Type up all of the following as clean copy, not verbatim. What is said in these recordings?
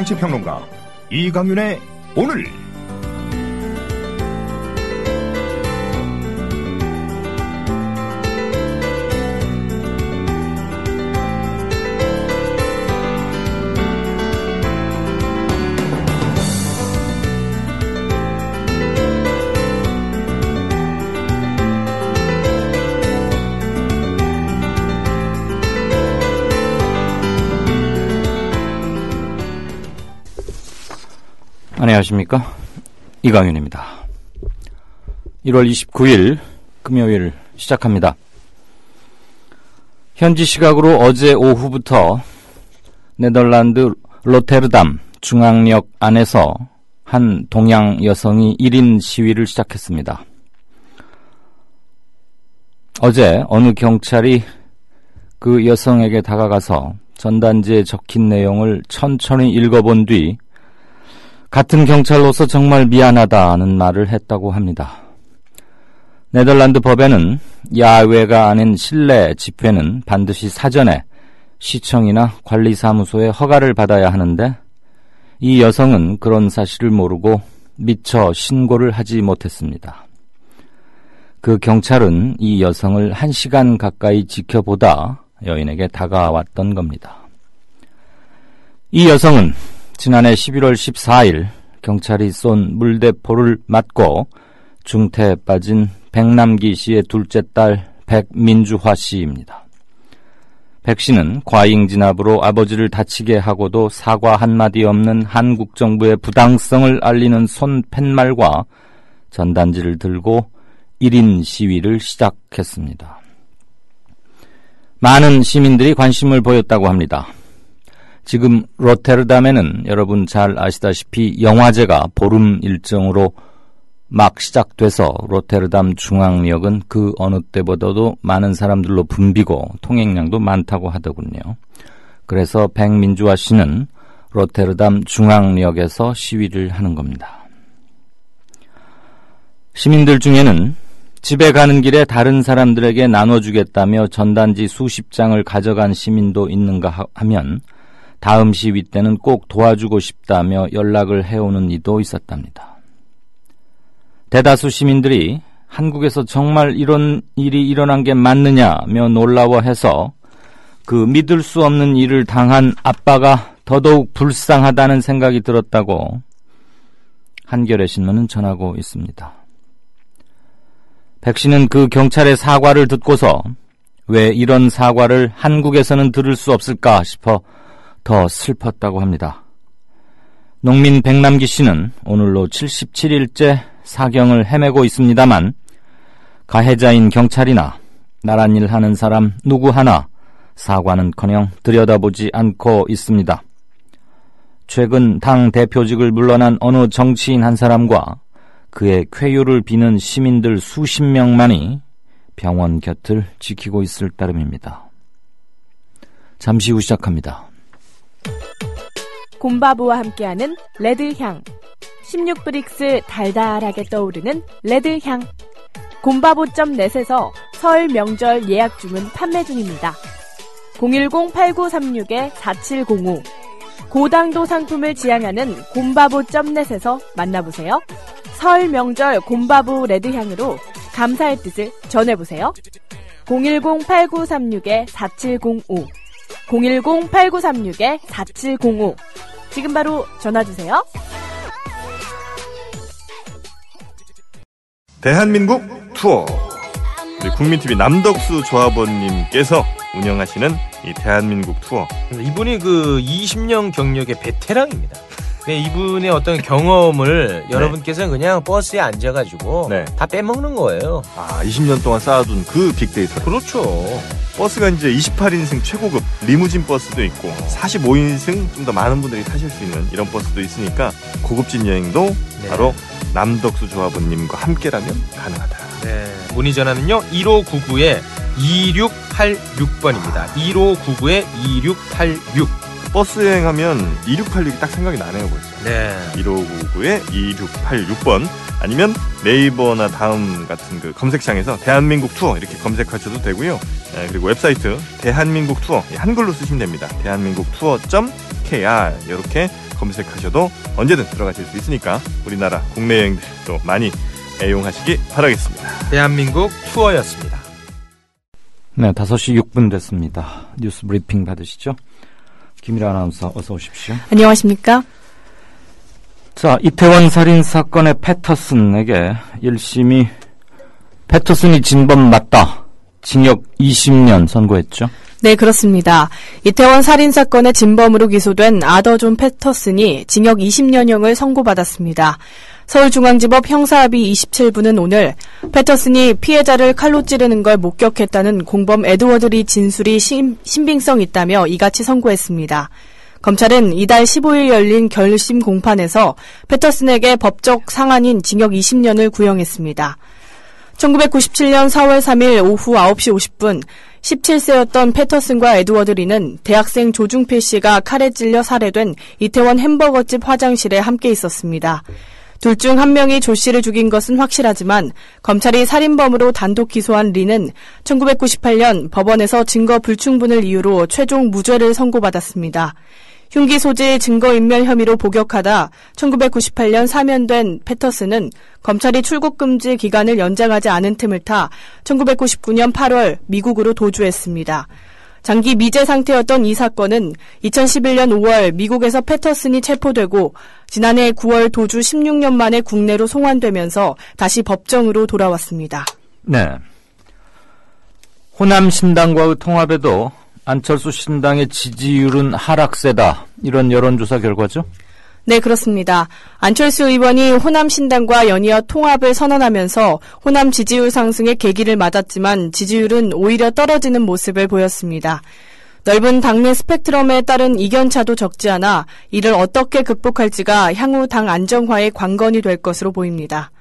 정치평론가 이강윤의 오늘. 안녕하십니까, 이강윤입니다. 1월 29일 금요일 시작합니다. 현지 시각으로 어제 오후부터 네덜란드 로테르담 중앙역 안에서 한 동양 여성이 1인 시위를 시작했습니다. 어제 어느 경찰이 그 여성에게 다가가서 전단지에 적힌 내용을 천천히 읽어본 뒤 같은 경찰로서 정말 미안하다는 말을 했다고 합니다. 네덜란드 법에는 야외가 아닌 실내 집회는 반드시 사전에 시청이나 관리사무소의 허가를 받아야 하는데 이 여성은 그런 사실을 모르고 미처 신고를 하지 못했습니다. 그 경찰은 이 여성을 1시간 가까이 지켜보다 여인에게 다가왔던 겁니다. 이 여성은 지난해 11월 14일 경찰이 쏜 물대포를 맞고 중태에 빠진 백남기 씨의 둘째 딸 백민주화 씨입니다. 백 씨는 과잉 진압으로 아버지를 다치게 하고도 사과 한마디 없는 한국 정부의 부당성을 알리는 손 팻말과 전단지를 들고 1인 시위를 시작했습니다. 많은 시민들이 관심을 보였다고 합니다. 지금 로테르담에는 여러분 잘 아시다시피 영화제가 보름 일정으로 막 시작돼서 로테르담 중앙역은 그 어느 때보다도 많은 사람들로 붐비고 통행량도 많다고 하더군요. 그래서 백민주화 씨는 로테르담 중앙역에서 시위를 하는 겁니다. 시민들 중에는 집에 가는 길에 다른 사람들에게 나눠주겠다며 전단지 수십 장을 가져간 시민도 있는가 하면 다음 시위 때는 꼭 도와주고 싶다며 연락을 해오는 이도 있었답니다. 대다수 시민들이 한국에서 정말 이런 일이 일어난 게 맞느냐며 놀라워해서 그 믿을 수 없는 일을 당한 아빠가 더더욱 불쌍하다는 생각이 들었다고 한겨레 신문은 전하고 있습니다. 백 씨는 그 경찰의 사과를 듣고서 왜 이런 사과를 한국에서는 들을 수 없을까 싶어 더 슬펐다고 합니다. 농민 백남기 씨는 오늘로 77일째 사경을 헤매고 있습니다만 가해자인 경찰이나 나란 일 하는 사람 누구 하나 사과는커녕 들여다보지 않고 있습니다. 최근 당 대표직을 물러난 어느 정치인 한 사람과 그의 쾌유를 비는 시민들 수십 명만이 병원 곁을 지키고 있을 따름입니다. 잠시 후 시작합니다. 곰바보와 함께하는 레드향 16브릭스 달달하게 떠오르는 레드향 곰바보.net에서 설 명절 예약 주문 판매 중입니다. 010-8936-4705 고당도 상품을 지향하는 곰바보.net에서 만나보세요. 설 명절 곰바보 레드향으로 감사의 뜻을 전해보세요. 010-8936-4705 010-8936-4705 지금 바로 전화주세요. 대한민국 투어. 우리 국민TV 남덕수 조합원님께서 운영하시는 이 대한민국 투어. 이분이 그 20년 경력의 베테랑입니다. 이분의 어떤 경험을 여러분께서는 그냥 버스에 앉아가지고 다 빼먹는 거예요. 20년 동안 쌓아둔 그 빅데이터. 그렇죠. 버스가 이제 28인승 최고급 리무진 버스도 있고 45인승 좀 더 많은 분들이 타실 수 있는 이런 버스도 있으니까 고급진 여행도 바로 남덕수 조합원님과 함께라면 가능하다. 문의 전화는요 1599-2686번입니다. 1599-2686 버스 여행하면 2686이 딱 생각이 나네요, 벌써. 네. 1599에 2686번 아니면 네이버나 다음 같은 그 검색창에서 대한민국 투어 이렇게 검색하셔도 되고요. 그리고 웹사이트 대한민국 투어 한글로 쓰시면 됩니다. 대한민국 투어.kr 이렇게 검색하셔도 언제든 들어가실 수 있으니까 우리나라 국내 여행들도 많이 애용하시기 바라겠습니다. 대한민국 투어였습니다. 네, 5시 6분 됐습니다. 뉴스 브리핑 받으시죠? 김일아 아나운서 어서 오십시오. 안녕하십니까? 자, 이태원 살인사건의 패터슨에게 1심이 패터슨이 진범 맞다. 징역 20년 선고했죠? 네, 그렇습니다. 이태원 살인사건의 진범으로 기소된 아더 존 패터슨이 징역 20년형을 선고받았습니다. 서울중앙지법 형사합의 27부는 오늘 패터슨이 피해자를 칼로 찌르는 걸 목격했다는 공범 에드워드 리 진술이 신빙성 있다며 이같이 선고했습니다. 검찰은 이달 15일 열린 결심 공판에서 패터슨에게 법적 상한인 징역 20년을 구형했습니다. 1997년 4월 3일 오후 9시 50분 17세였던 패터슨과 에드워드 리는 대학생 조중필 씨가 칼에 찔려 살해된 이태원 햄버거집 화장실에 함께 있었습니다. 둘 중 한 명이 조 씨를 죽인 것은 확실하지만 검찰이 살인범으로 단독 기소한 리는 1998년 법원에서 증거 불충분을 이유로 최종 무죄를 선고받았습니다. 흉기 소지 증거인멸 혐의로 복역하다 1998년 사면된 패터슨은 검찰이 출국 금지 기간을 연장하지 않은 틈을 타 1999년 8월 미국으로 도주했습니다. 장기 미제 상태였던 이 사건은 2011년 5월 미국에서 패터슨이 체포되고 지난해 9월 도주 16년 만에 국내로 송환되면서 다시 법정으로 돌아왔습니다. 네. 호남 신당과의 통합에도 안철수 신당의 지지율은 하락세다. 이런 여론조사 결과죠? 네, 그렇습니다. 안철수 의원이 호남 신당과 연이어 통합을 선언하면서 호남 지지율 상승의 계기를 맞았지만 지지율은 오히려 떨어지는 모습을 보였습니다. 넓은 당내 스펙트럼에 따른 이견차도 적지 않아 이를 어떻게 극복할지가 향후 당 안정화의 관건이 될 것으로 보입니다.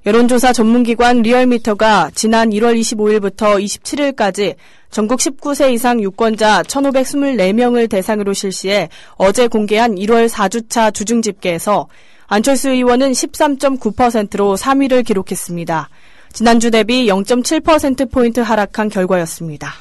여론조사 전문기관 리얼미터가 지난 1월 25일부터 27일까지 전국 19세 이상 유권자 1,524명을 대상으로 실시해 어제 공개한 1월 4주차 주중집계에서 안철수 의원은 13.9%로 3위를 기록했습니다. 지난주 대비 0.7%포인트 하락한 결과였습니다.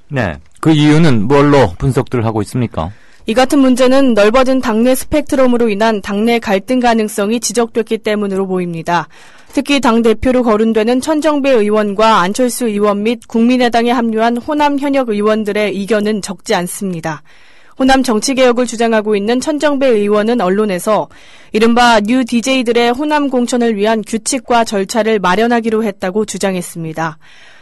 네, 그 이유는 뭘로 분석들 하고 있습니까? 이 같은 문제는 넓어진 당내 스펙트럼으로 인한 당내 갈등 가능성이 지적됐기 때문으로 보입니다. 특히 당대표로 거론되는 천정배 의원과 안철수 의원 및 국민의당에 합류한 호남 현역 의원들의 이견은 적지 않습니다. 호남 정치개혁을 주장하고 있는 천정배 의원은 언론에서 이른바 뉴 DJ들의 호남 공천을 위한 규칙과 절차를 마련하기로 했다고 주장했습니다.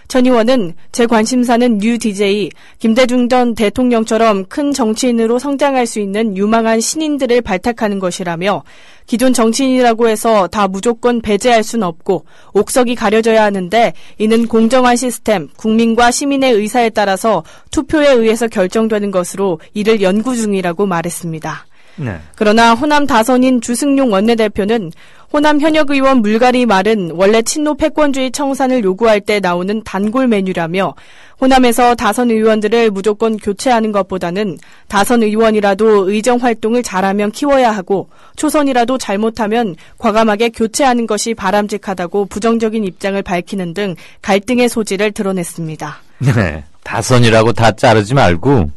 천 의원은 제 관심사는 뉴 DJ, 김대중 전 대통령처럼 큰 정치인으로 성장할 수 있는 유망한 신인들을 발탁하는 것이라며 기존 정치인이라고 해서 다 무조건 배제할 수는 없고 옥석이 가려져야 하는데 이는 공정한 시스템, 국민과 시민의 의사에 따라서 투표에 의해서 결정되는 것으로 이를 연구 중이라고 말했습니다. 네. 그러나 호남 다선인 주승용 원내대표는 호남 현역 의원 물갈이 말은 원래 친노 패권주의 청산을 요구할 때 나오는 단골 메뉴라며 호남에서 다선 의원들을 무조건 교체하는 것보다는 다선 의원이라도 의정 활동을 잘하면 키워야 하고 초선이라도 잘못하면 과감하게 교체하는 것이 바람직하다고 부정적인 입장을 밝히는 등 갈등의 소지를 드러냈습니다. 네, 다선이라고 다 자르지 말고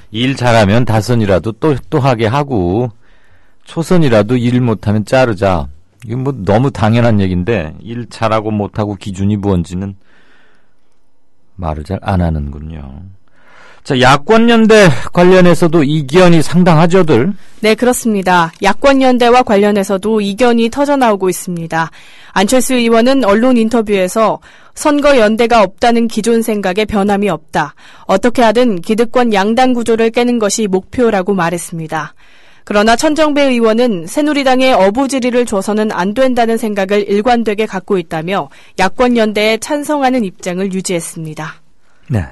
일 잘하면 다선이라도 또 하게 하고 초선이라도 일 못하면 자르자. 이건 뭐 너무 당연한 얘기인데 일 잘하고 못하고 기준이 뭔지는 말을 잘 안 하는군요. 자, 야권연대 관련해서도 이견이 상당하죠들? 네, 그렇습니다. 야권연대와 관련해서도 이견이 터져나오고 있습니다. 안철수 의원은 언론 인터뷰에서 선거연대가 없다는 기존 생각에 변함이 없다. 어떻게 하든 기득권 양당 구조를 깨는 것이 목표라고 말했습니다. 그러나 천정배 의원은 새누리당에 어부지리를 줘서는 안 된다는 생각을 일관되게 갖고 있다며 야권연대에 찬성하는 입장을 유지했습니다. 네.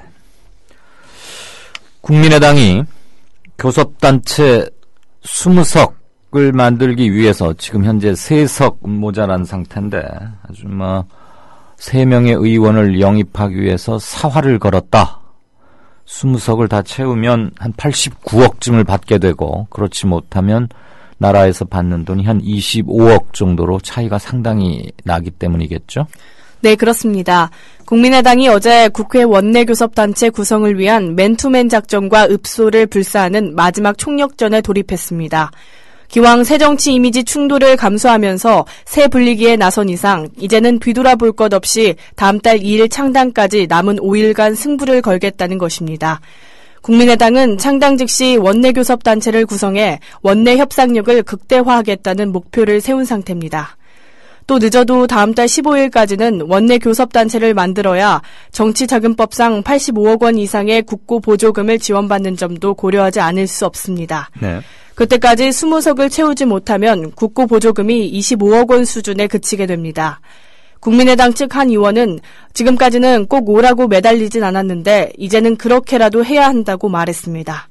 국민의당이 교섭단체 20석을 만들기 위해서 지금 현재 3석 모자란 상태인데 아주 3명의 의원을 영입하기 위해서 사활을 걸었다. 20석을 다 채우면 한 89억쯤을 받게 되고 그렇지 못하면 나라에서 받는 돈이 한 25억 정도로 차이가 상당히 나기 때문이겠죠? 네, 그렇습니다. 국민의당이 어제 국회 원내교섭단체 구성을 위한 맨투맨 작전과 읍소를 불사하는 마지막 총력전에 돌입했습니다. 기왕 새정치 이미지 충돌을 감수하면서 새 분리기에 나선 이상 이제는 뒤돌아볼 것 없이 다음 달 2일 창당까지 남은 5일간 승부를 걸겠다는 것입니다. 국민의당은 창당 즉시 원내교섭단체를 구성해 원내 협상력을 극대화하겠다는 목표를 세운 상태입니다. 또 늦어도 다음 달 15일까지는 원내교섭단체를 만들어야 정치자금법상 85억 원 이상의 국고 보조금을 지원받는 점도 고려하지 않을 수 없습니다. 네. 그때까지 20석을 채우지 못하면 국고 보조금이 25억 원 수준에 그치게 됩니다. 국민의당 측 한 의원은 지금까지는 꼭 오라고 매달리진 않았는데 이제는 그렇게라도 해야 한다고 말했습니다.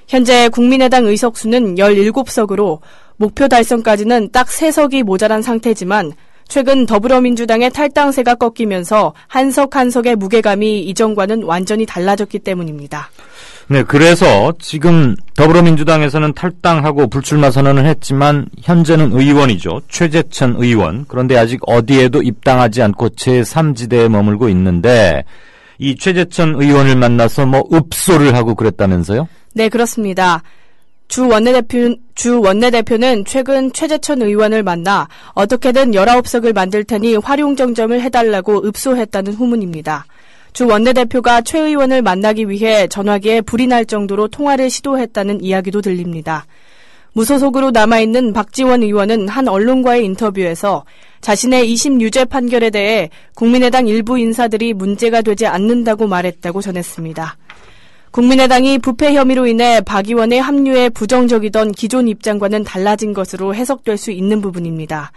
현재 국민의당 의석수는 17석으로 목표 달성까지는 딱 3석이 모자란 상태지만 최근 더불어민주당의 탈당세가 꺾이면서 한 석 한 석의 무게감이 이전과는 완전히 달라졌기 때문입니다. 네, 그래서 지금 더불어민주당에서는 탈당하고 불출마 선언을 했지만 현재는 의원이죠. 최재천 의원. 그런데 아직 어디에도 입당하지 않고 제3지대에 머물고 있는데 이 최재천 의원을 만나서 읍소를 하고 그랬다면서요? 네, 그렇습니다. 주 원내대표는 최근 최재천 의원을 만나 어떻게든 19석을 만들 테니 활용정점을 해달라고 읍소했다는 후문입니다. 주 원내대표가 최 의원을 만나기 위해 전화기에 불이 날 정도로 통화를 시도했다는 이야기도 들립니다. 무소속으로 남아있는 박지원 의원은 한 언론과의 인터뷰에서 자신의 2심 유죄 판결에 대해 국민의당 일부 인사들이 문제가 되지 않는다고 말했다고 전했습니다. 국민의당이 부패 혐의로 인해 박 의원의 합류에 부정적이던 기존 입장과는 달라진 것으로 해석될 수 있는 부분입니다.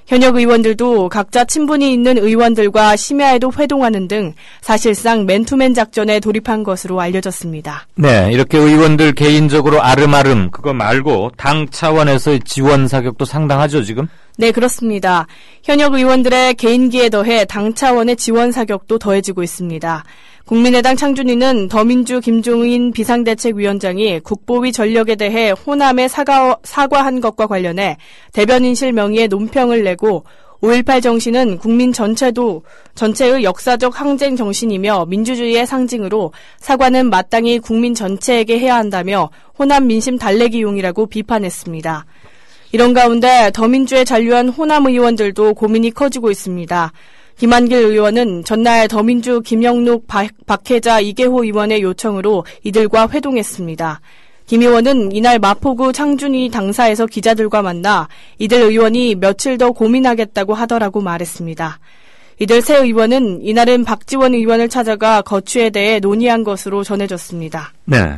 현역 의원들도 각자 친분이 있는 의원들과 심야에도 회동하는 등 사실상 맨투맨 작전에 돌입한 것으로 알려졌습니다. 네, 이렇게 의원들 개인적으로 아름아름 그거 말고 당 차원에서의 지원 사격도 상당하죠, 지금? 네, 그렇습니다. 현역 의원들의 개인기에 더해 당 차원의 지원 사격도 더해지고 있습니다. 국민의당 창준위는 더민주 김종인 비상대책위원장이 국보위 전력에 대해 호남에 사과한 것과 관련해 대변인실 명의의 논평을 내고 5.18 정신은 국민 전체의 역사적 항쟁 정신이며 민주주의의 상징으로 사과는 마땅히 국민 전체에게 해야 한다며 호남 민심 달래기용이라고 비판했습니다. 이런 가운데 더민주에 잔류한 호남 의원들도 고민이 커지고 있습니다. 김한길 의원은 전날 더민주 김영록, 박혜자, 이계호 의원의 요청으로 이들과 회동했습니다. 김 의원은 이날 마포구 창준위 당사에서 기자들과 만나 이들 의원이 며칠 더 고민하겠다고 하더라고 말했습니다. 이들 세 의원은 이날은 박지원 의원을 찾아가 거취에 대해 논의한 것으로 전해졌습니다. 네.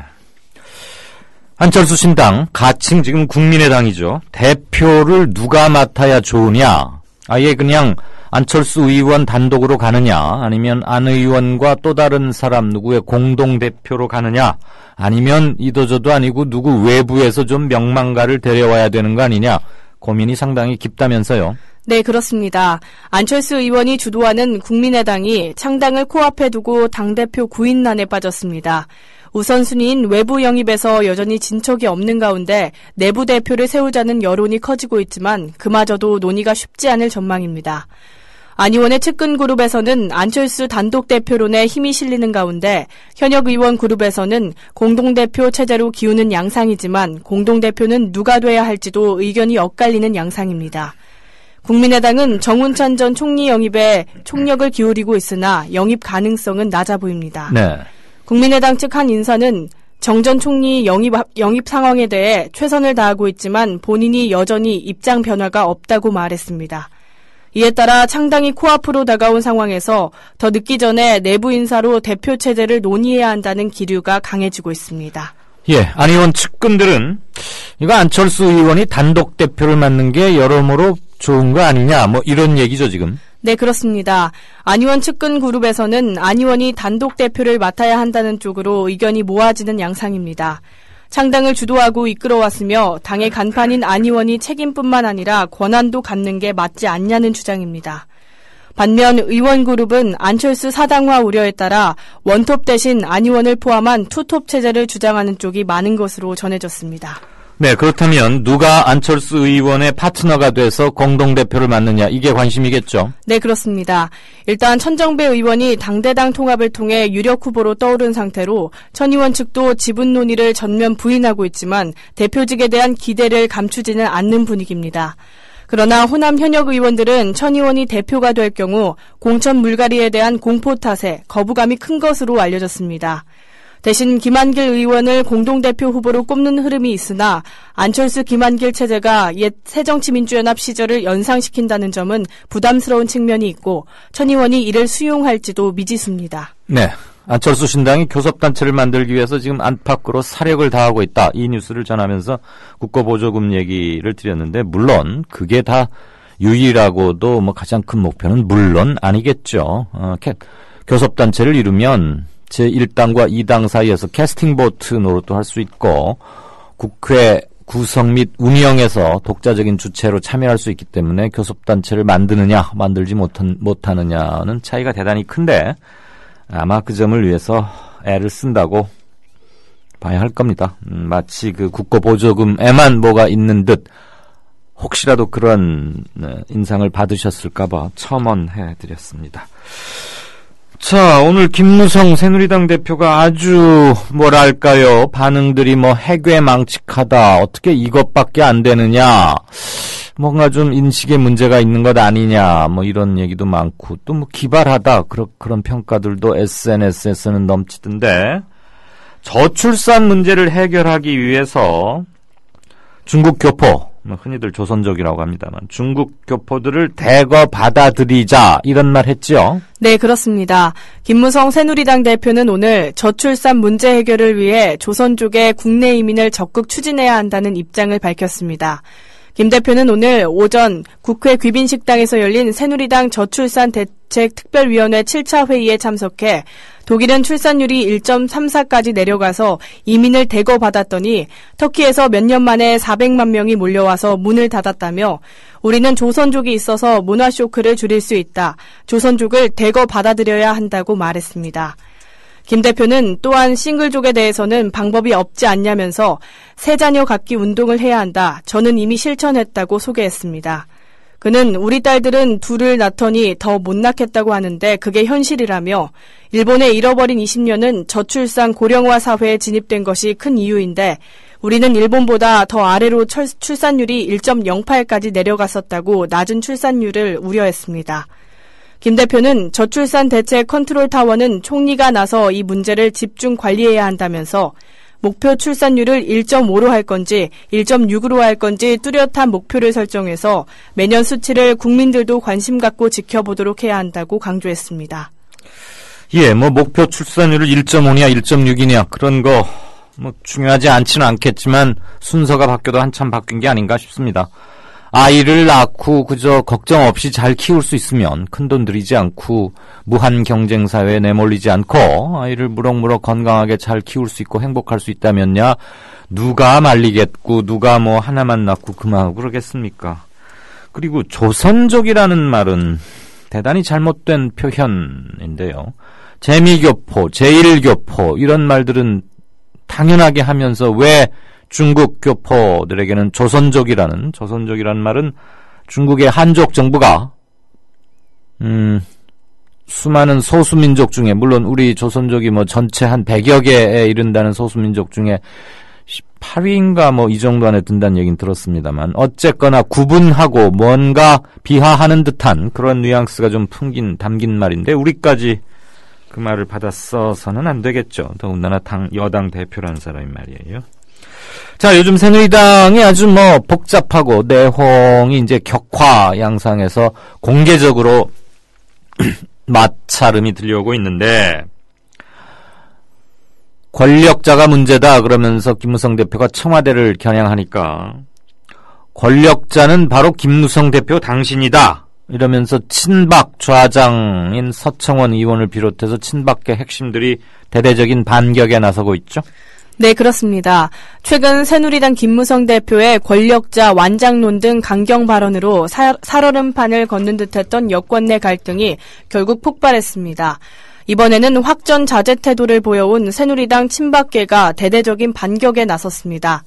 안철수 신당, 가칭 지금 국민의당이죠. 대표를 누가 맡아야 좋으냐? 아예 그냥 안철수 의원 단독으로 가느냐, 아니면 안 의원과 또 다른 사람 누구의 공동대표로 가느냐, 아니면 이도저도 아니고 누구 외부에서 좀 명망가를 데려와야 되는 거 아니냐, 고민이 상당히 깊다면서요. 네, 그렇습니다. 안철수 의원이 주도하는 국민의당이 창당을 코앞에 두고 당대표 구인난에 빠졌습니다. 우선순위인 외부 영입에서 여전히 진척이 없는 가운데 내부 대표를 세우자는 여론이 커지고 있지만 그마저도 논의가 쉽지 않을 전망입니다. 안 의원의 측근 그룹에서는 안철수 단독 대표론에 힘이 실리는 가운데 현역 의원 그룹에서는 공동대표 체제로 기우는 양상이지만 공동대표는 누가 돼야 할지도 의견이 엇갈리는 양상입니다. 국민의당은 정운찬 전 총리 영입에 총력을 기울이고 있으나 영입 가능성은 낮아 보입니다. 네. 국민의당 측 한 인사는 정 전 총리 영입 상황에 대해 최선을 다하고 있지만 본인이 여전히 입장 변화가 없다고 말했습니다. 이에 따라 창당이 코앞으로 다가온 상황에서 더 늦기 전에 내부 인사로 대표 체제를 논의해야 한다는 기류가 강해지고 있습니다. 예, 안 의원 측근들은 이거 안철수 의원이 단독 대표를 맡는 게 여러모로 좋은 거 아니냐, 이런 얘기죠, 지금. 네, 그렇습니다. 안 의원 측근 그룹에서는 안 의원이 단독 대표를 맡아야 한다는 쪽으로 의견이 모아지는 양상입니다. 창당을 주도하고 이끌어왔으며 당의 간판인 안 의원이 책임뿐만 아니라 권한도 갖는 게 맞지 않냐는 주장입니다. 반면 의원 그룹은 안철수 사당화 우려에 따라 원톱 대신 안 의원을 포함한 투톱 체제를 주장하는 쪽이 많은 것으로 전해졌습니다. 네, 그렇다면 누가 안철수 의원의 파트너가 돼서 공동대표를 맡느냐, 이게 관심이겠죠? 네, 그렇습니다. 일단 천정배 의원이 당대당 통합을 통해 유력 후보로 떠오른 상태로 천 의원 측도 지분 논의를 전면 부인하고 있지만 대표직에 대한 기대를 감추지는 않는 분위기입니다. 그러나 호남 현역 의원들은 천 의원이 대표가 될 경우 공천 물갈이에 대한 공포 탓에 거부감이 큰 것으로 알려졌습니다. 대신 김한길 의원을 공동대표 후보로 꼽는 흐름이 있으나 안철수 김한길 체제가 옛 새정치민주연합 시절을 연상시킨다는 점은 부담스러운 측면이 있고 천 의원이 이를 수용할지도 미지수입니다. 네, 안철수 신당이 교섭단체를 만들기 위해서 지금 안팎으로 사력을 다하고 있다. 이 뉴스를 전하면서 국고보조금 얘기를 드렸는데 물론 그게 다 유일하고도 가장 큰 목표는 물론 아니겠죠. 교섭단체를 이루면 제1당과 2당 사이에서 캐스팅보트 노릇도 할 수 있고 국회 구성 및 운영에서 독자적인 주체로 참여할 수 있기 때문에 교섭단체를 만드느냐 만들지 못하느냐는 차이가 대단히 큰데 아마 그 점을 위해서 애를 쓴다고 봐야 할 겁니다. 마치 그 국고보조금에만 뭐가 있는 듯 혹시라도 그런 인상을 받으셨을까봐 첨언해드렸습니다. 자, 오늘 김무성 새누리당 대표가 아주 뭐랄까요, 반응들이 해괴망측하다, 어떻게 이것밖에 안 되느냐, 뭔가 좀 인식에 문제가 있는 것 아니냐, 이런 얘기도 많고 또 기발하다, 그런 평가들도 SNS에서는 넘치던데, 저출산 문제를 해결하기 위해서 중국 교포, 흔히들 조선족이라고 합니다만 중국 교포들을 대거 받아들이자, 이런 말 했죠? 네, 그렇습니다. 김무성 새누리당 대표는 오늘 저출산 문제 해결을 위해 조선족의 국내 이민을 적극 추진해야 한다는 입장을 밝혔습니다. 김 대표는 오늘 오전 국회 귀빈식당에서 열린 새누리당 저출산 대책특별위원회 7차 회의에 참석해 독일은 출산율이 1.34까지 내려가서 이민을 대거 받았더니 터키에서 몇 년 만에 400만 명이 몰려와서 문을 닫았다며 우리는 조선족이 있어서 문화 쇼크를 줄일 수 있다. 조선족을 대거 받아들여야 한다고 말했습니다. 김 대표는 또한 싱글족에 대해서는 방법이 없지 않냐면서 새 자녀 갖기 운동을 해야 한다. 저는 이미 실천했다고 소개했습니다. 그는 우리 딸들은 둘을 낳더니 더 못 낳겠다고 하는데 그게 현실이라며 일본의 잃어버린 20년은 저출산 고령화 사회에 진입된 것이 큰 이유인데 우리는 일본보다 더 아래로 출산율이 1.08까지 내려갔었다고 낮은 출산율을 우려했습니다. 김 대표는 저출산 대책 컨트롤 타워는 총리가 나서 이 문제를 집중 관리해야 한다면서 목표 출산율을 1.5로 할 건지 1.6으로 할 건지 뚜렷한 목표를 설정해서 매년 수치를 국민들도 관심 갖고 지켜보도록 해야 한다고 강조했습니다. 예, 목표 출산율을 1.5냐 1.6이냐 그런 거 중요하지 않지는 않겠지만 순서가 바뀌어도 한참 바뀐 게 아닌가 싶습니다. 아이를 낳고 그저 걱정 없이 잘 키울 수 있으면 큰돈 들이지 않고 무한 경쟁 사회에 내몰리지 않고 아이를 무럭무럭 건강하게 잘 키울 수 있고 행복할 수 있다면야 누가 말리겠고 누가 하나만 낳고 그만하고 그러겠습니까? 그리고 조선족이라는 말은 대단히 잘못된 표현인데요. 재미교포, 제1교포 이런 말들은 당연하게 하면서 왜 중국 교포들에게는 조선족이라는 말은 중국의 한족 정부가 수많은 소수민족 중에 물론 우리 조선족이 전체 한 100여 개에 이른다는 소수민족 중에 8위인가 이 정도 안에 든다는 얘기는 들었습니다만 어쨌거나 구분하고 뭔가 비하하는 듯한 그런 뉘앙스가 좀 담긴 말인데 우리까지 그 말을 받아 써서는 안 되겠죠. 더군다나 여당 대표라는 사람이 말이에요. 자, 요즘 새누리당이 아주 복잡하고 내홍이 이제 격화 양상에서 공개적으로 마찰음이 들려오고 있는데 권력자가 문제다 그러면서 김무성 대표가 청와대를 겨냥하니까 권력자는 바로 김무성 대표 당신이다 이러면서 친박 좌장인 서청원 의원을 비롯해서 친박계 핵심들이 대대적인 반격에 나서고 있죠. 네, 그렇습니다. 최근 새누리당 김무성 대표의 권력자 완장론 등 강경 발언으로 살얼음판을 걷는 듯했던 여권 내 갈등이 결국 폭발했습니다. 이번에는 확전 자제 태도를 보여온 새누리당 친박계가 대대적인 반격에 나섰습니다.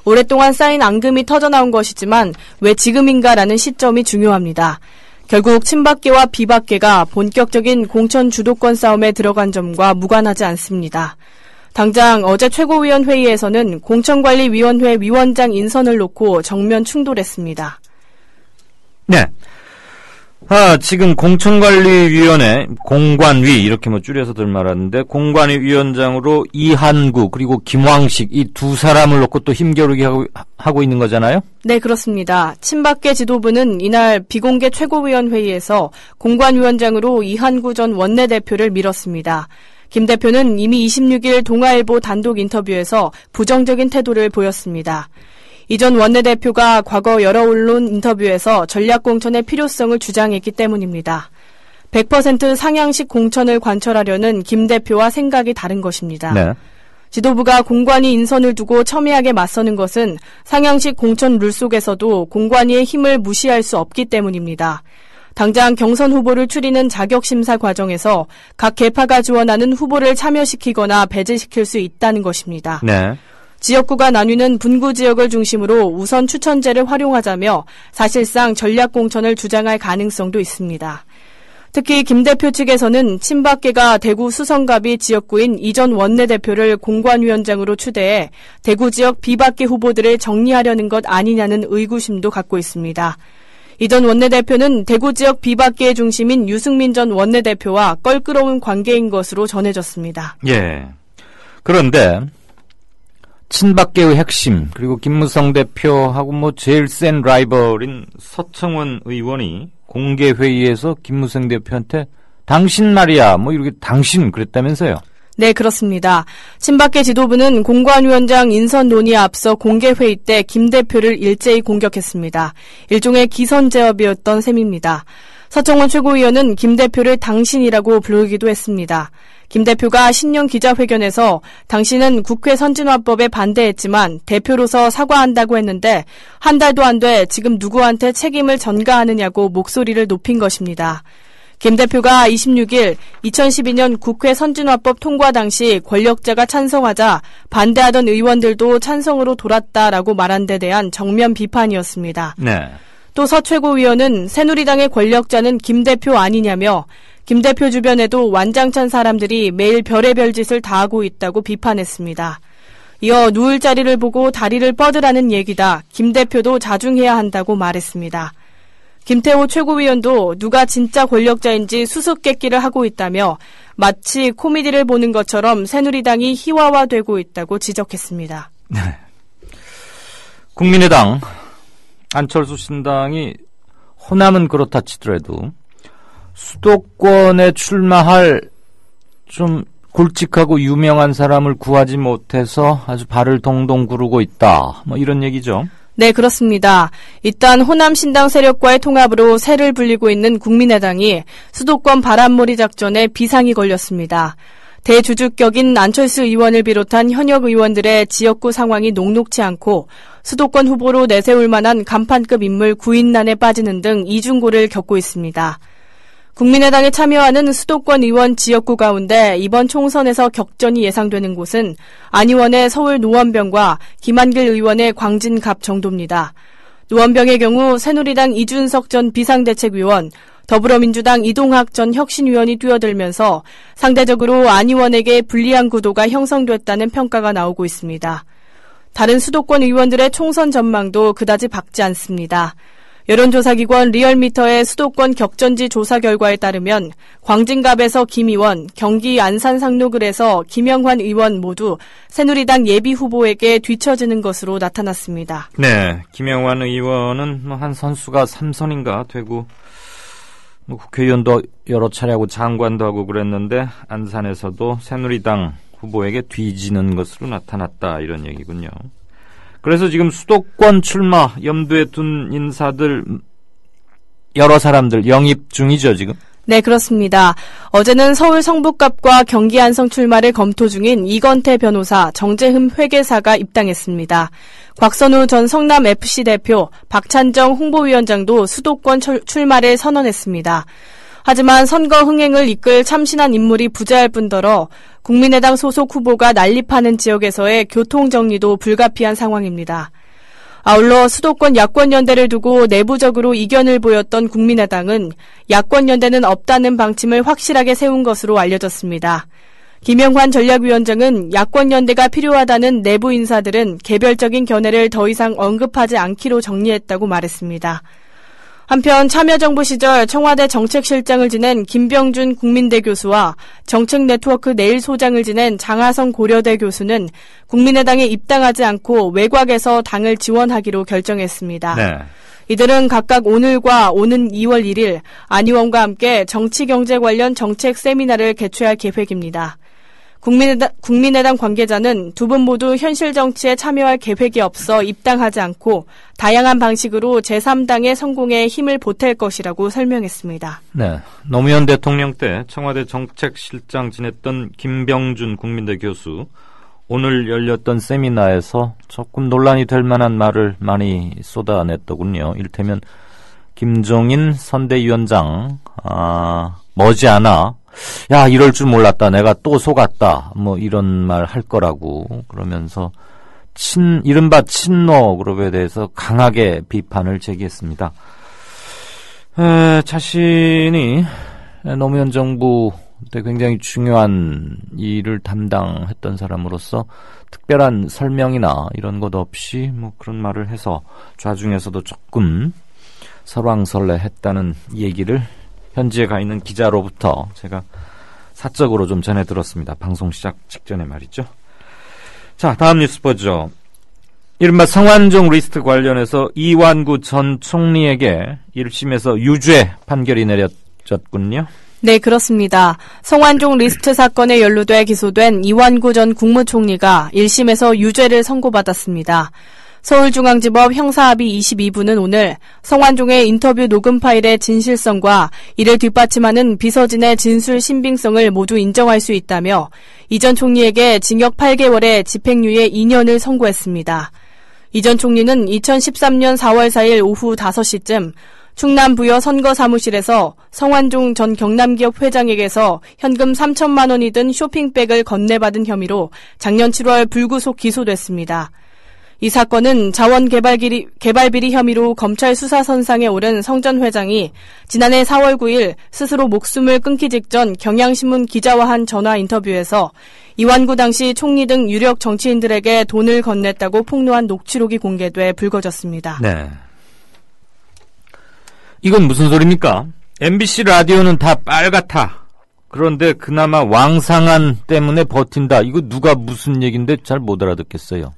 오랫동안 쌓인 앙금이 터져나온 것이지만 왜 지금인가라는 시점이 중요합니다. 결국 친박계와 비박계가 본격적인 공천 주도권 싸움에 들어간 점과 무관하지 않습니다. 당장 어제 최고위원회의에서는 공천관리위원회 위원장 인선을 놓고 정면 충돌했습니다. 네. 지금 공천관리위원회, 공관위, 이렇게 줄여서들 말하는데, 공관위 위원장으로 이한구, 그리고 김황식, 이 두 사람을 놓고 또 힘겨루기 하고 있는 거잖아요? 네, 그렇습니다. 친박계 지도부는 이날 비공개 최고위원회의에서 공관위원장으로 이한구 전 원내대표를 밀었습니다. 김 대표는 이미 26일 동아일보 단독 인터뷰에서 부정적인 태도를 보였습니다. 이 전 원내대표가 과거 여러 언론 인터뷰에서 전략공천의 필요성을 주장했기 때문입니다. 100% 상향식 공천을 관철하려는 김 대표와 생각이 다른 것입니다. 네. 지도부가 공관위 인선을 두고 첨예하게 맞서는 것은 상향식 공천 룰 속에서도 공관위의 힘을 무시할 수 없기 때문입니다. 당장 경선 후보를 추리는 자격심사 과정에서 각 계파가 지원하는 후보를 참여시키거나 배제시킬 수 있다는 것입니다. 네. 지역구가 나뉘는 분구 지역을 중심으로 우선 추천제를 활용하자며 사실상 전략공천을 주장할 가능성도 있습니다. 특히 김 대표 측에서는 친박계가 대구 수성갑이 지역구인 이 전 원내대표를 공관위원장으로 추대해 대구 지역 비박계 후보들을 정리하려는 것 아니냐는 의구심도 갖고 있습니다. 이 전 원내대표는 대구 지역 비박계의 중심인 유승민 전 원내대표와 껄끄러운 관계인 것으로 전해졌습니다. 예. 그런데 친박계의 핵심, 그리고 김무성 대표하고 제일 센 라이벌인 서청원 의원이 공개회의에서 김무성 대표한테 당신 말이야, 이렇게 당신 그랬다면서요? 네, 그렇습니다. 친박계 지도부는 공관위원장 인선 논의에 앞서 공개회의 때 김 대표를 일제히 공격했습니다. 일종의 기선제압이었던 셈입니다. 서청원 최고위원은 김 대표를 당신이라고 부르기도 했습니다. 김 대표가 신년 기자회견에서 당신은 국회 선진화법에 반대했지만 대표로서 사과한다고 했는데 한 달도 안 돼 지금 누구한테 책임을 전가하느냐고 목소리를 높인 것입니다. 김 대표가 26일 2012년 국회 선진화법 통과 당시 권력자가 찬성하자 반대하던 의원들도 찬성으로 돌았다라고 말한 데 대한 정면 비판이었습니다. 네. 또 서 최고위원은 새누리당의 권력자는 김 대표 아니냐며 김 대표 주변에도 완장찬 사람들이 매일 별의별 짓을 다 하고 있다고 비판했습니다. 이어 누울 자리를 보고 다리를 뻗으라는 얘기다. 김 대표도 자중해야 한다고 말했습니다. 김태호 최고위원도 누가 진짜 권력자인지 수수께끼를 하고 있다며 마치 코미디를 보는 것처럼 새누리당이 희화화되고 있다고 지적했습니다. 네. 국민의당, 안철수 신당이 호남은 그렇다 치더라도 수도권에 출마할 좀 굵직하고 유명한 사람을 구하지 못해서 아주 발을 동동 구르고 있다. 이런 얘기죠. 네, 그렇습니다. 일단 호남 신당 세력과의 통합으로 세를 불리고 있는 국민의당이 수도권 바람몰이 작전에 비상이 걸렸습니다. 대주주격인 안철수 의원을 비롯한 현역 의원들의 지역구 상황이 녹록치 않고 수도권 후보로 내세울 만한 간판급 인물 구인난에 빠지는 등 이중고를 겪고 있습니다. 국민의당에 참여하는 수도권 의원 지역구 가운데 이번 총선에서 격전이 예상되는 곳은 안 의원의 서울 노원병과 김한길 의원의 광진갑 정도입니다. 노원병의 경우 새누리당 이준석 전 비상대책위원, 더불어민주당 이동학 전 혁신위원이 뛰어들면서 상대적으로 안 의원에게 불리한 구도가 형성됐다는 평가가 나오고 있습니다. 다른 수도권 의원들의 총선 전망도 그다지 밝지 않습니다. 여론조사기관 리얼미터의 수도권 격전지 조사 결과에 따르면 광진갑에서 김 의원, 경기 안산 상록을에서 김영환 의원 모두 새누리당 예비후보에게 뒤처지는 것으로 나타났습니다. 네, 김영환 의원은 한 선수가 3선인가 되고 국회의원도 여러 차례 하고 장관도 하고 그랬는데 안산에서도 새누리당 후보에게 뒤지는 것으로 나타났다, 이런 얘기군요. 그래서 지금 수도권 출마 염두에 둔 인사들 여러 사람들 영입 중이죠, 지금? 네, 그렇습니다. 어제는 서울 성북갑과 경기 안성 출마를 검토 중인 이건태 변호사, 정재흠 회계사가 입당했습니다. 곽선우 전 성남FC 대표, 박찬정 홍보위원장도 수도권 출마를 선언했습니다. 하지만 선거 흥행을 이끌 참신한 인물이 부재할 뿐더러 국민의당 소속 후보가 난립하는 지역에서의 교통정리도 불가피한 상황입니다. 아울러 수도권 야권연대를 두고 내부적으로 이견을 보였던 국민의당은 야권연대는 없다는 방침을 확실하게 세운 것으로 알려졌습니다. 김영환 전략위원장은 야권연대가 필요하다는 내부 인사들은 개별적인 견해를 더 이상 언급하지 않기로 정리했다고 말했습니다. 한편 참여정부 시절 청와대 정책실장을 지낸 김병준 국민대 교수와 정책네트워크 내일소장을 지낸 장하성 고려대 교수는 국민의당에 입당하지 않고 외곽에서 당을 지원하기로 결정했습니다. 네. 이들은 각각 오늘과 오는 2월 1일 안 의원과 함께 정치경제 관련 정책 세미나를 개최할 계획입니다. 국민의당 관계자는 두 분 모두 현실 정치에 참여할 계획이 없어 입당하지 않고 다양한 방식으로 제3당의 성공에 힘을 보탤 것이라고 설명했습니다. 네, 노무현 대통령 때 청와대 정책실장 지냈던 김병준 국민대 교수, 오늘 열렸던 세미나에서 조금 논란이 될 만한 말을 많이 쏟아냈더군요. 이를테면 김종인 선대위원장 머지않아 야, 이럴 줄 몰랐다. 내가 또 속았다. 뭐 이런 말 할 거라고 그러면서 이른바 친노 그룹에 대해서 강하게 비판을 제기했습니다. 자신이 노무현 정부 때 굉장히 중요한 일을 담당했던 사람으로서 특별한 설명이나 이런 것 없이 뭐 그런 말을 해서 좌중에서도 조금 설왕설래했다는 얘기를 현지에 가 있는 기자로부터 제가 사적으로 좀 전해 들었습니다. 방송 시작 직전에 말이죠. 자, 다음 뉴스 보죠. 이른바 성완종 리스트 관련해서 이완구 전 총리에게 1심에서 유죄 판결이 내려졌군요. 네, 그렇습니다. 성완종 리스트 사건에 연루돼 기소된 이완구 전 국무총리가 1심에서 유죄를 선고받았습니다. 서울중앙지법 형사합의 22부는 오늘 성완종의 인터뷰 녹음 파일의 진실성과 이를 뒷받침하는 비서진의 진술 신빙성을 모두 인정할 수 있다며 이 전 총리에게 징역 8개월에 집행유예 2년을 선고했습니다. 이 전 총리는 2013년 4월 4일 오후 5시쯤 충남 부여 선거사무실에서 성완종 전 경남기업 회장에게서 현금 3천만 원이 든 쇼핑백을 건네받은 혐의로 작년 7월 불구속 기소됐습니다. 이 사건은 자원개발비리 혐의로 검찰 수사선상에 오른 성 전 회장이 지난해 4월 9일 스스로 목숨을 끊기 직전 경향신문 기자와 한 전화 인터뷰에서 이완구 당시 총리 등 유력 정치인들에게 돈을 건넸다고 폭로한 녹취록이 공개돼 불거졌습니다. 네. 이건 무슨 소리입니까? MBC 라디오는 다 빨갛다. 그런데 그나마 왕상한 때문에 버틴다. 이거 누가 무슨 얘기인데 잘 못 알아듣겠어요.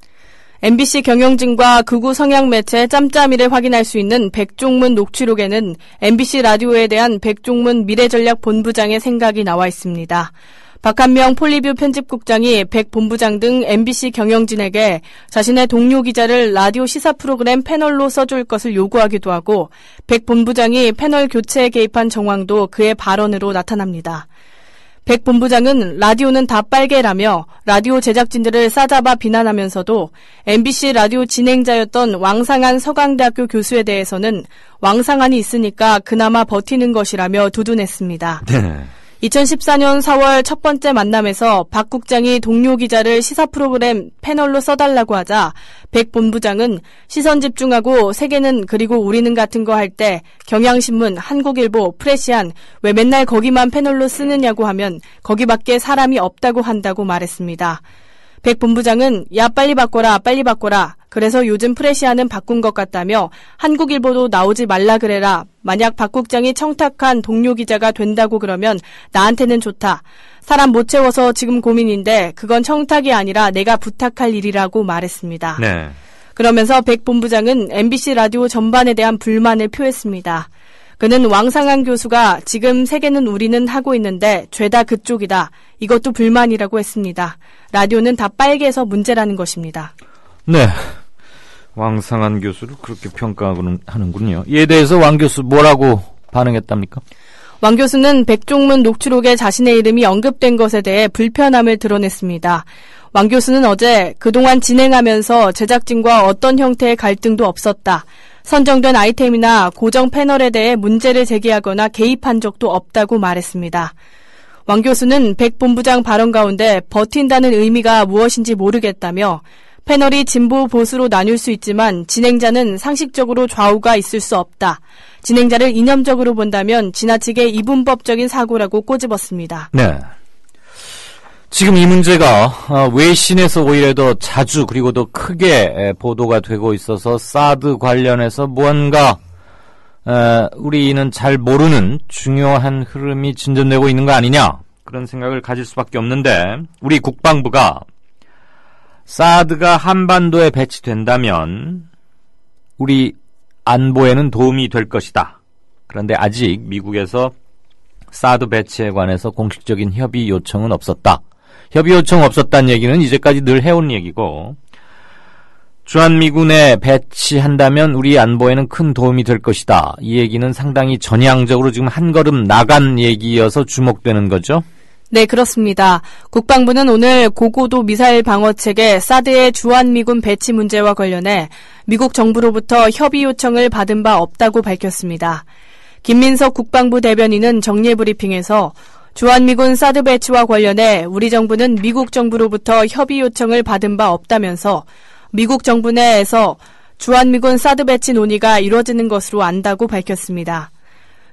MBC 경영진과 극우 성향 매체 짬짬이를 확인할 수 있는 백종문 녹취록에는 MBC 라디오에 대한 백종문 미래전략본부장의 생각이 나와 있습니다. 박한명 폴리뷰 편집국장이 백 본부장 등 MBC 경영진에게 자신의 동료 기자를 라디오 시사 프로그램 패널로 써줄 것을 요구하기도 하고 백 본부장이 패널 교체에 개입한 정황도 그의 발언으로 나타납니다. 백 본부장은 라디오는 다 빨개라며 라디오 제작진들을 싸잡아 비난하면서도 MBC 라디오 진행자였던 왕상한 서강대학교 교수에 대해서는 왕상한이 있으니까 그나마 버티는 것이라며 두둔했습니다. 네. 2014년 4월 첫 번째 만남에서 박 국장이 동료 기자를 시사 프로그램 패널로 써달라고 하자 백 본부장은 시선 집중하고 세계는 그리고 우리는 같은 거 할 때 경향신문, 한국일보, 프레시안 왜 맨날 거기만 패널로 쓰느냐고 하면 거기밖에 사람이 없다고 한다고 말했습니다. 백 본부장은 야 빨리 바꿔라 빨리 바꿔라. 그래서 요즘 프레시안은 바꾼 것 같다며 한국일보도 나오지 말라 그래라. 만약 박 국장이 청탁한 동료 기자가 된다고 그러면 나한테는 좋다. 사람 못 채워서 지금 고민인데 그건 청탁이 아니라 내가 부탁할 일이라고 말했습니다. 네. 그러면서 백 본부장은 MBC 라디오 전반에 대한 불만을 표했습니다. 그는 왕상한 교수가 지금 세계는 우리는 하고 있는데 죄다 그쪽이다. 이것도 불만이라고 했습니다. 라디오는 다 빨개서 문제라는 것입니다. 네. 왕상한 교수를 그렇게 평가하고는 하는군요. 이에 대해서 왕 교수 뭐라고 반응했답니까? 왕 교수는 백종문 녹취록에 자신의 이름이 언급된 것에 대해 불편함을 드러냈습니다. 왕 교수는 어제 그동안 진행하면서 제작진과 어떤 형태의 갈등도 없었다. 선정된 아이템이나 고정 패널에 대해 문제를 제기하거나 개입한 적도 없다고 말했습니다. 왕 교수는 백 본부장 발언 가운데 버틴다는 의미가 무엇인지 모르겠다며 패널이 진보 보수로 나뉠 수 있지만 진행자는 상식적으로 좌우가 있을 수 없다. 진행자를 이념적으로 본다면 지나치게 이분법적인 사고라고 꼬집었습니다. 네. 지금 이 문제가 외신에서 오히려 더 자주 그리고 더 크게 보도가 되고 있어서 사드 관련해서 무언가 우리는 잘 모르는 중요한 흐름이 진전되고 있는 거 아니냐 그런 생각을 가질 수밖에 없는데 우리 국방부가 사드가 한반도에 배치된다면 우리 안보에는 도움이 될 것이다. 그런데 아직 미국에서 사드 배치에 관해서 공식적인 협의 요청은 없었다. 협의 요청 없었다는 얘기는 이제까지 늘 해온 얘기고 주한미군에 배치한다면 우리 안보에는 큰 도움이 될 것이다. 이 얘기는 상당히 전향적으로 지금 한 걸음 나간 얘기여서 주목되는 거죠? 네, 그렇습니다. 국방부는 오늘 고고도 미사일 방어체계 사드의 주한미군 배치 문제와 관련해 미국 정부로부터 협의 요청을 받은 바 없다고 밝혔습니다. 김민석 국방부 대변인은 정례 브리핑에서 주한미군 사드 배치와 관련해 우리 정부는 미국 정부로부터 협의 요청을 받은 바 없다면서 미국 정부 내에서 주한미군 사드 배치 논의가 이루어지는 것으로 안다고 밝혔습니다.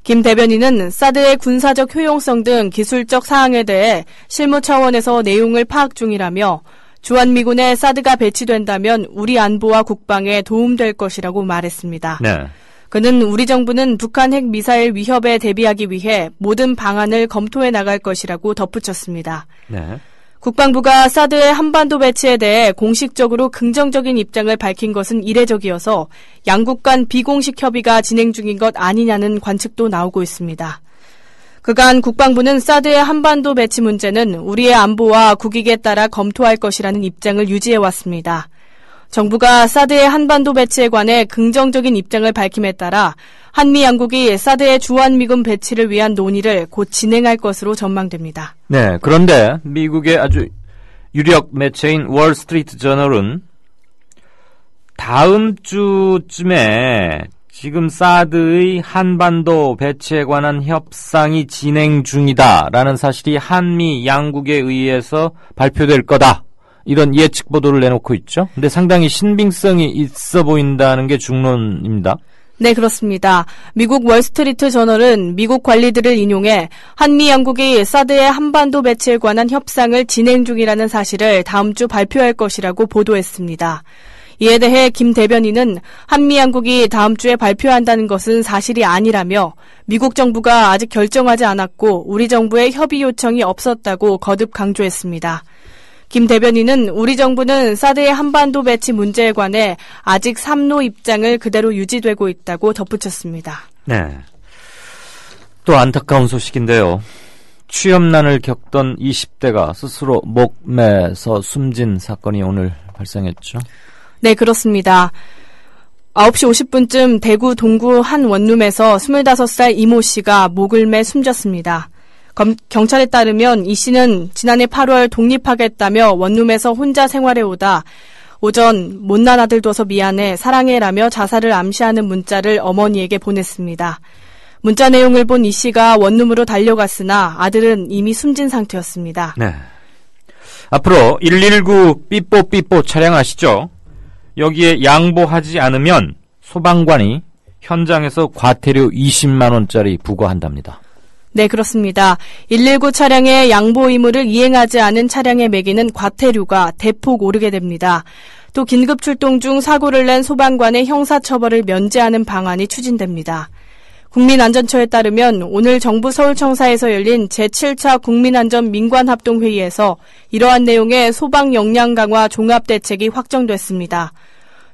김 대변인은 사드의 군사적 효용성 등 기술적 사항에 대해 실무 차원에서 내용을 파악 중이라며 주한미군에 사드가 배치된다면 우리 안보와 국방에 도움될 것이라고 말했습니다. 네. 그는 우리 정부는 북한 핵 미사일 위협에 대비하기 위해 모든 방안을 검토해 나갈 것이라고 덧붙였습니다. 네. 국방부가 사드의 한반도 배치에 대해 공식적으로 긍정적인 입장을 밝힌 것은 이례적이어서 양국 간 비공식 협의가 진행 중인 것 아니냐는 관측도 나오고 있습니다. 그간 국방부는 사드의 한반도 배치 문제는 우리의 안보와 국익에 따라 검토할 것이라는 입장을 유지해왔습니다. 정부가 사드의 한반도 배치에 관해 긍정적인 입장을 밝힘에 따라 한미 양국이 사드의 주한미군 배치를 위한 논의를 곧 진행할 것으로 전망됩니다. 네, 그런데 미국의 아주 유력 매체인 월스트리트 저널은 다음 주쯤에 지금 사드의 한반도 배치에 관한 협상이 진행 중이다라는 사실이 한미 양국에 의해서 발표될 거다. 이런 예측 보도를 내놓고 있죠. 근데 상당히 신빙성이 있어 보인다는 게 중론입니다. 네, 그렇습니다. 미국 월스트리트 저널은 미국 관리들을 인용해 한미 양국이 사드의 한반도 배치에 관한 협상을 진행 중이라는 사실을 다음 주 발표할 것이라고 보도했습니다. 이에 대해 김 대변인은 한미 양국이 다음 주에 발표한다는 것은 사실이 아니라며 미국 정부가 아직 결정하지 않았고 우리 정부의 협의 요청이 없었다고 거듭 강조했습니다. 김 대변인은 우리 정부는 사드의 한반도 배치 문제에 관해 아직 삼로 입장을 그대로 유지되고 있다고 덧붙였습니다. 네. 또 안타까운 소식인데요. 취업난을 겪던 20대가 스스로 목 매서 숨진 사건이 오늘 발생했죠. 네, 그렇습니다. 9시 50분쯤 대구 동구 한 원룸에서 25살 이모 씨가 목을 매 숨졌습니다. 경찰에 따르면 이 씨는 지난해 8월 독립하겠다며 원룸에서 혼자 생활해오다 오전 못난 아들 둬서 미안해 사랑해라며 자살을 암시하는 문자를 어머니에게 보냈습니다. 문자 내용을 본 이 씨가 원룸으로 달려갔으나 아들은 이미 숨진 상태였습니다. 네. 앞으로 119 삐뽀삐뽀 차량 아시죠? 여기에 양보하지 않으면 소방관이 현장에서 과태료 20만 원짜리 부과한답니다. 네, 그렇습니다. 119 차량의 양보 의무를 이행하지 않은 차량에 매기는 과태료가 대폭 오르게 됩니다. 또 긴급 출동 중 사고를 낸 소방관의 형사처벌을 면제하는 방안이 추진됩니다. 국민안전처에 따르면 오늘 정부 서울청사에서 열린 제7차 국민안전 민관합동회의에서 이러한 내용의 소방 역량 강화 종합대책이 확정됐습니다.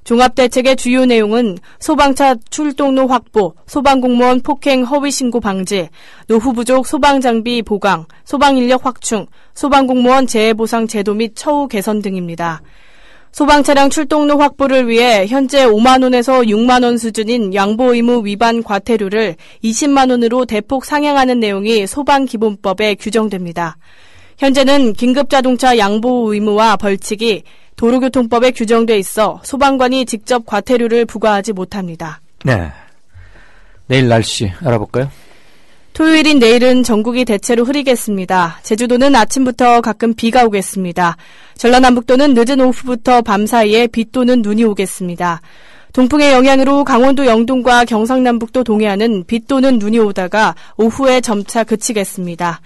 종합대책의 주요 내용은 소방차 출동로 확보, 소방공무원 폭행 허위신고 방지, 노후 부족 소방장비 보강, 소방인력 확충, 소방공무원 재해보상 제도 및 처우 개선 등입니다. 소방차량 출동로 확보를 위해 현재 5만 원에서 6만 원 수준인 양보 의무 위반 과태료를 20만 원으로 대폭 상향하는 내용이 소방기본법에 규정됩니다. 현재는 긴급자동차 양보 의무와 벌칙이 도로교통법에 규정돼 있어 소방관이 직접 과태료를 부과하지 못합니다. 네. 내일 날씨 알아볼까요? 토요일인 내일은 전국이 대체로 흐리겠습니다. 제주도는 아침부터 가끔 비가 오겠습니다. 전라남북도는 늦은 오후부터 밤 사이에 비 또는 눈이 오겠습니다. 동풍의 영향으로 강원도 영동과 경상남북도 동해안은 비 또는 눈이 오다가 오후에 점차 그치겠습니다.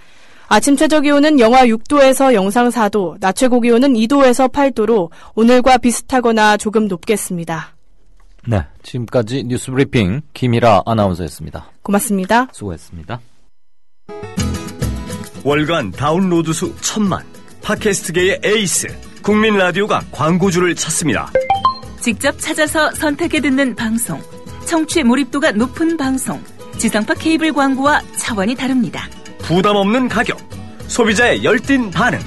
아침 최저기온은 영하 6도에서 영상 4도, 낮 최고기온은 2도에서 8도로 오늘과 비슷하거나 조금 높겠습니다. 네, 지금까지 뉴스 브리핑 김일아 아나운서였습니다. 고맙습니다. 수고했습니다. 월간 다운로드 수 1000만, 팟캐스트계의 에이스, 국민 라디오가 광고주를 찾습니다. 직접 찾아서 선택해 듣는 방송, 청취 몰입도가 높은 방송, 지상파 케이블 광고와 차원이 다릅니다. 부담 없는 가격, 소비자의 열띤 반응,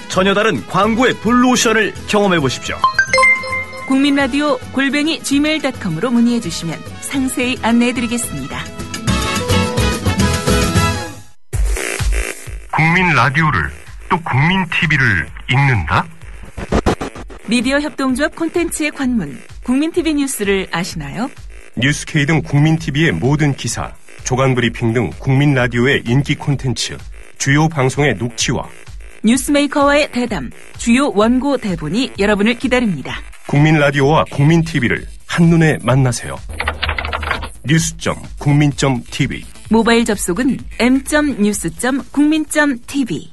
전혀 다른 광고의 블루오션을 경험해 보십시오. 국민라디오 @gmail.com으로 문의해 주시면 상세히 안내해드리겠습니다. 국민 라디오를 또 국민 TV를 읽는다? 미디어 협동조합 콘텐츠의 관문, 국민TV 뉴스를 아시나요? 뉴스K 등 국민 TV의 모든 기사, 조간 브리핑 등 국민 라디오의 인기 콘텐츠, 주요 방송의 녹취와 뉴스메이커와의 대담, 주요 원고 대본이 여러분을 기다립니다. 국민 라디오와 국민 TV를 한눈에 만나세요. 뉴스.국민.tv 모바일 접속은 m.news.국민.tv